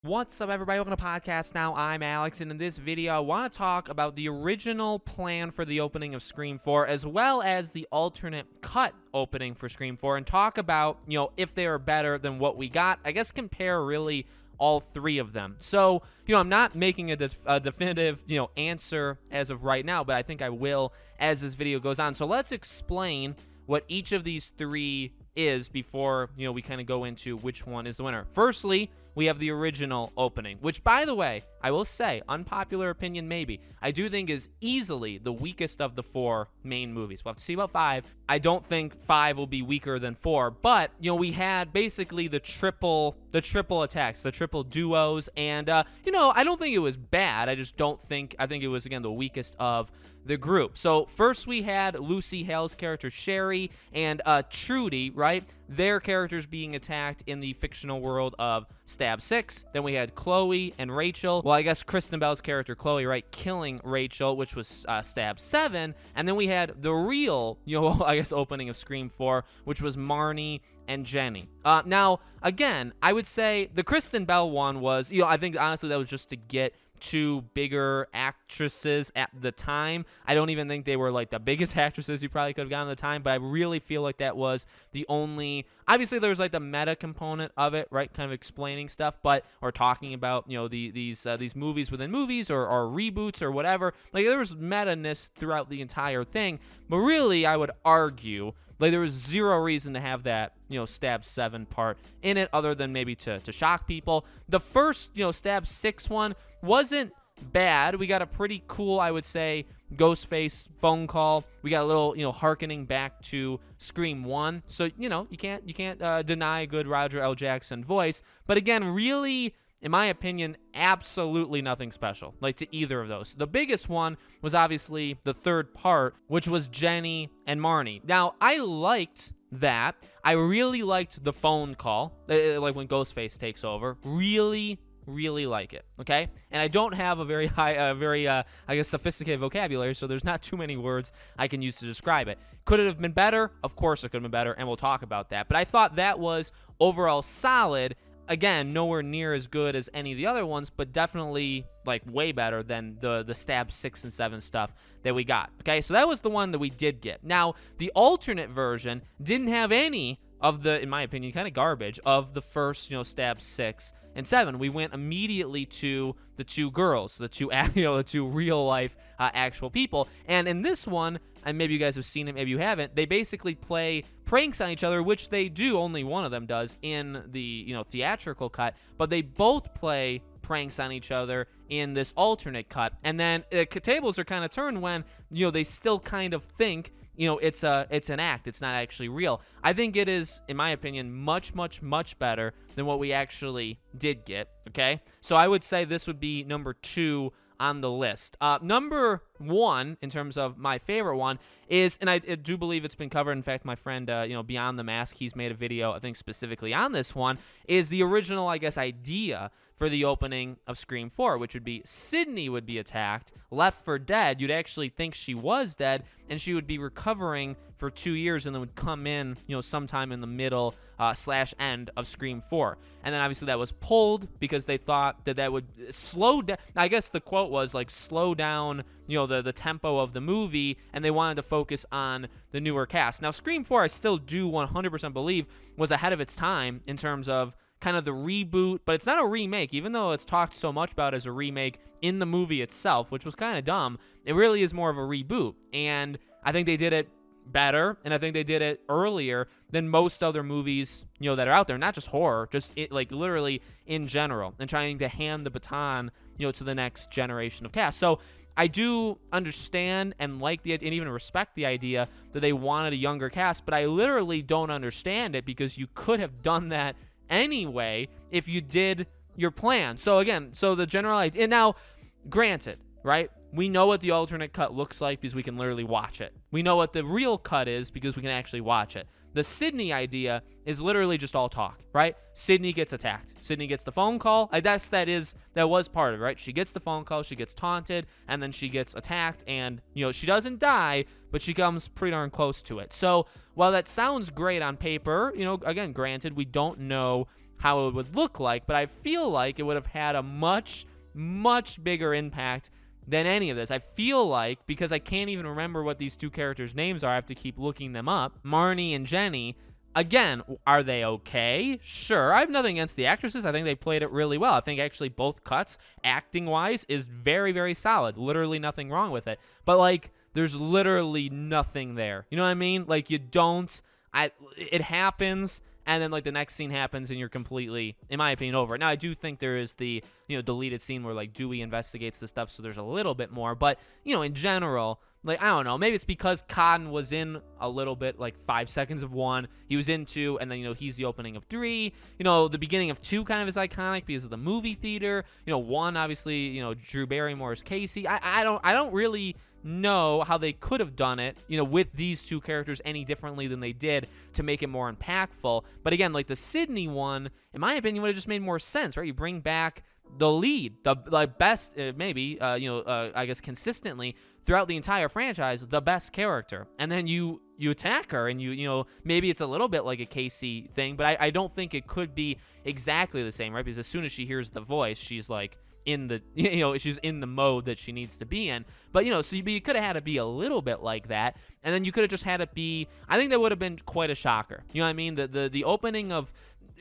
What's up, everybody? Welcome to Podcast Now. I'm Alex, and in this video, I want to talk about the original plan for the opening of Scream 4, as well as the alternate cut opening for Scream 4, and talk about, if they are better than what we got. I guess compare really all three of them. So, I'm not making a definitive, answer as of right now, but I think I will as this video goes on. So let's explain what each of these three is before, we kind of go into which one is the winner. Firstly, we have the original opening, which, by the way, I will say, unpopular opinion maybe, I do think is easily the weakest of the four main movies. We'll have to see about 5. I don't think 5 will be weaker than 4, but, we had basically the triple attacks, the triple duos, and, I don't think it was bad. I think it was, again, the weakest of the group. So first we had Lucy Hale's character Sherry and Trudy, right? Their characters being attacked in the fictional world of Stab 6. Then we had Chloe and Rachel. Well, I guess Kristen Bell's character Chloe, right, killing Rachel, which was Stab 7. And then we had the real, opening of Scream 4, which was Marnie and Jenny. Now, again, I would say the Kristen Bell one was, I think honestly that was just to get two bigger actresses at the time. I don't even think they were like the biggest actresses you probably could have gotten at the time, but I really feel like that was the only, obviously there was like the meta component of it, right, kind of explaining stuff, or talking about, these movies within movies or reboots or whatever. Like there was meta-ness throughout the entire thing, but really I would argue like there was zero reason to have that, Stab 7 part in it other than maybe to shock people. The first, Stab 6 one wasn't bad. We got a pretty cool, I would say, Ghostface phone call. We got a little, hearkening back to Scream 1. So, you can't deny a good Roger L. Jackson voice. But again, really, in my opinion, absolutely nothing special, like to either of those. The biggest one was obviously the third part, which was Jenny and Marnie. Now, I liked that. I really liked the phone call, like when Ghostface takes over. Really like it, okay? And I don't have a very sophisticated vocabulary, so there's not too many words I can use to describe it. Could it have been better? Of course it could have been better, and we'll talk about that. But I thought that was overall solid. Again, nowhere near as good as any of the other ones, but definitely like way better than the Stab 6 and 7 stuff that we got. Okay, so that was the one that we did get. Now, the alternate version didn't have any of the, in my opinion, kind of garbage of the first, Stab 6 and 7. We went immediately to the two girls, the two real life actual people. And in this one, and maybe you guys have seen it, maybe you haven't, they basically play pranks on each other, which they do, only one of them does in the, theatrical cut, but they both play pranks on each other in this alternate cut. And then tables are kind of turned when, they still kind of think, it's an act. It's not actually real. I think it is, in my opinion, much better than what we actually did get, okay? So I would say this would be number 2 on the list. Number 1, in terms of my favorite one, is, and I do believe it's been covered. In fact, my friend, Beyond the Mask, he's made a video, I think, specifically on this one, is the original, idea for the opening of Scream 4, which would be Sidney would be attacked, left for dead. You'd actually think she was dead, and she would be recovering for 2 years and then would come in, sometime in the middle / end of Scream 4. And then obviously that was pulled because they thought that would slow down. I guess the quote was slow down, the tempo of the movie, and they wanted to focus on the newer cast. Now, Scream 4, I still do 100% believe was ahead of its time in terms of kind of the reboot, but it's not a remake, even though it's talked so much about as a remake in the movie itself, which was kind of dumb. It really is more of a reboot, and I think they did it better, and I think they did it earlier than most other movies, that are out there, not just horror, just literally in general, and trying to hand the baton, to the next generation of cast. So I do understand and like and even respect the idea that they wanted a younger cast, but I literally don't understand it because you could have done that anyway if you did your plan. So again, the general idea, and now granted, right, we know what the alternate cut looks like because we can literally watch it. We know what the real cut is because we can actually watch it. The Sidney idea is literally just all talk, right? Sidney gets attacked. Sidney gets the phone call. I guess that was part of it, right? She gets the phone call, she gets taunted, and then she gets attacked, and, she doesn't die, but she comes pretty darn close to it. So while that sounds great on paper, again, granted, we don't know how it would look like, but I feel like it would have had a much, much bigger impact than any of this. I feel like, because I can't even remember what these two characters' names are, I have to keep looking them up. Marnie and Jenny, again, are they okay? Sure. I have nothing against the actresses. I think they played it really well. I think actually both cuts, acting-wise, is very, very solid. Literally nothing wrong with it. But, like, there's literally nothing there. You know what I mean? Like, you don't... it happens, and then, like, the next scene happens, and you're completely, in my opinion, over it. Now, I do think there is the, deleted scene where, like, Dewey investigates the stuff, so there's a little bit more. But, in general... Like, I don't know. Maybe it's because Cotton was in a little bit, like 5 seconds of 1. He was in 2, and then, he's the opening of 3. The beginning of 2 kind of is iconic because of the movie theater. 1, obviously, Drew Barrymore's Casey. I don't really know how they could have done it, with these two characters any differently than they did to make it more impactful. But again, like the Sydney one, in my opinion, would have just made more sense, right? You bring back the lead, the best, maybe, I guess consistently throughout the entire franchise, the best character. And then you attack her, and maybe it's a little bit like a Casey thing, but I don't think it could be exactly the same, right? Because as soon as she hears the voice, she's like in the, she's in the mode that she needs to be in. But, so you could have had it be a little bit like that. And then you could have just had it be, I think that would have been quite a shocker. You know what I mean? The opening of,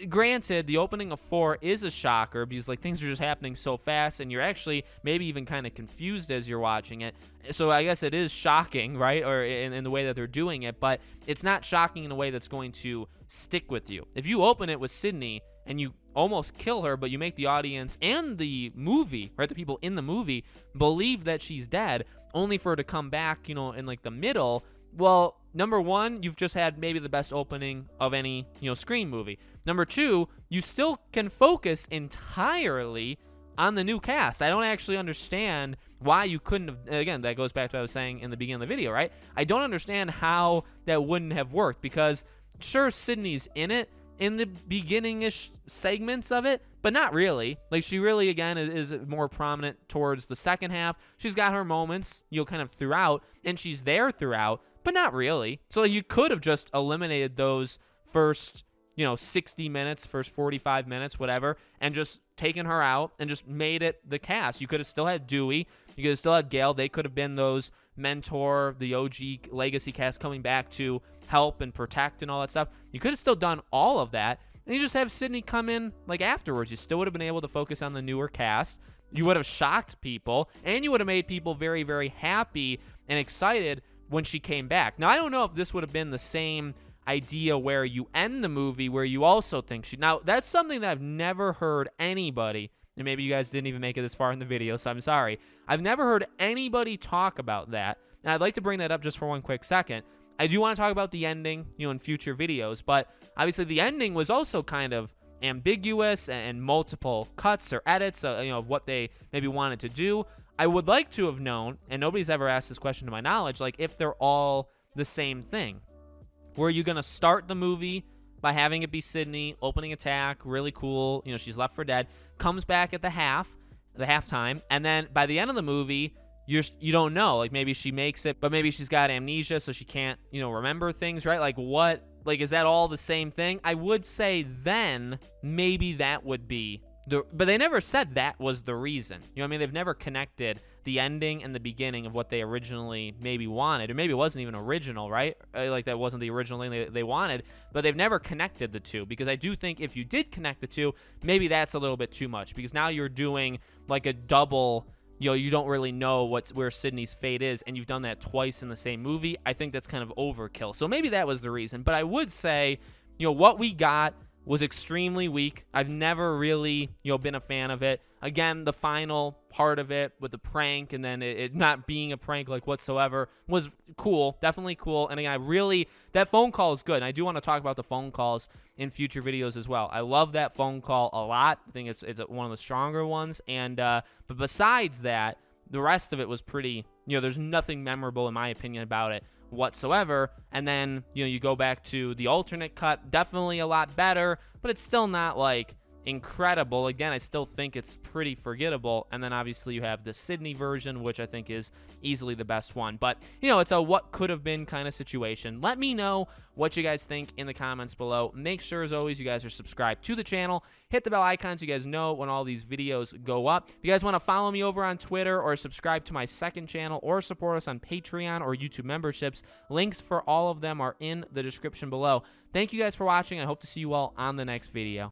granted, the opening of 4 is a shocker because, like, things are just happening so fast, and you're actually maybe even kind of confused as you're watching it. So I guess it is shocking, right? Or in the way that they're doing it, but it's not shocking in a way that's going to stick with you. If you open it with Sydney and you almost kill her, but you make the audience and the movie, right, the people in the movie, believe that she's dead, only for her to come back, in like the middle, well, number one, you've just had maybe the best opening of any, Scream movie. Number two, you still can focus entirely on the new cast. I don't actually understand why you couldn't have, again, that goes back to what I was saying in the beginning of the video, right? I don't understand how that wouldn't have worked, because sure, Sydney's in it in the beginning-ish segments of it, but not really. Like, she really, again, is more prominent towards the second half. She's got her moments, kind of throughout, and she's there throughout, but not really. So you could have just eliminated those first, 60 minutes, first 45 minutes, whatever, and just taken her out and just made it the cast. You could have still had Dewey. You could have still had Gale. They could have been those mentor, the OG legacy cast coming back to help and protect and all that stuff. You could have still done all of that, and you just have Sydney come in, like, afterwards. You still would have been able to focus on the newer cast. You would have shocked people, and you would have made people very, very happy and excited when she came back. Now, I don't know if this would have been the same idea where you end the movie where you also think she... Now, that's something that I've never heard anybody, and maybe you guys didn't even make it this far in the video, so I'm sorry. I've never heard anybody talk about that, and I'd like to bring that up just for one quick second. I do want to talk about the ending, in future videos, but obviously the ending was also kind of ambiguous and multiple cuts or edits, of what they maybe wanted to do. I would like to have known, and nobody's ever asked this question to my knowledge, like, if they're all the same thing. Were you going to start the movie by having it be Sydney, opening attack, really cool, she's left for dead, comes back at the halftime, and then by the end of the movie, you don't know, like, maybe she makes it, but maybe she's got amnesia, so she can't, remember things, right? Like, what, like, is that all the same thing? I would say then maybe that would be but they never said that was the reason. You know what I mean? They've never connected the ending and the beginning of what they originally maybe wanted. Or maybe it wasn't even original, right? Like, that wasn't the original thing they wanted. But they've never connected the two. Because I do think if you did connect the two, maybe that's a little bit too much. Because now you're doing, like, a double... you don't really know where Sydney's fate is, and you've done that twice in the same movie. I think that's kind of overkill. So maybe that was the reason. But I would say, what we got was extremely weak. I've never really, been a fan of it. Again, the final part of it with the prank and then it not being a prank, like, whatsoever was cool. Definitely cool. And again, that phone call is good. And I do want to talk about the phone calls in future videos as well. I love that phone call a lot. I think it's one of the stronger ones. And, but besides that, the rest of it was pretty, there's nothing memorable in my opinion about it whatsoever. And then, you go back to the alternate cut, definitely a lot better, but it's still not like incredible. Again, I still think it's pretty forgettable. And then obviously you have the Sydney version, which I think is easily the best one. But, you know, it's a what could have been kind of situation. Let me know what you guys think in the comments below. Make sure, as always, you guys are subscribed to the channel. Hit the bell icon so you guys know when all these videos go up. If you guys want to follow me over on Twitter or subscribe to my second channel or support us on Patreon or YouTube memberships, links for all of them are in the description below. Thank you guys for watching. I hope to see you all on the next video.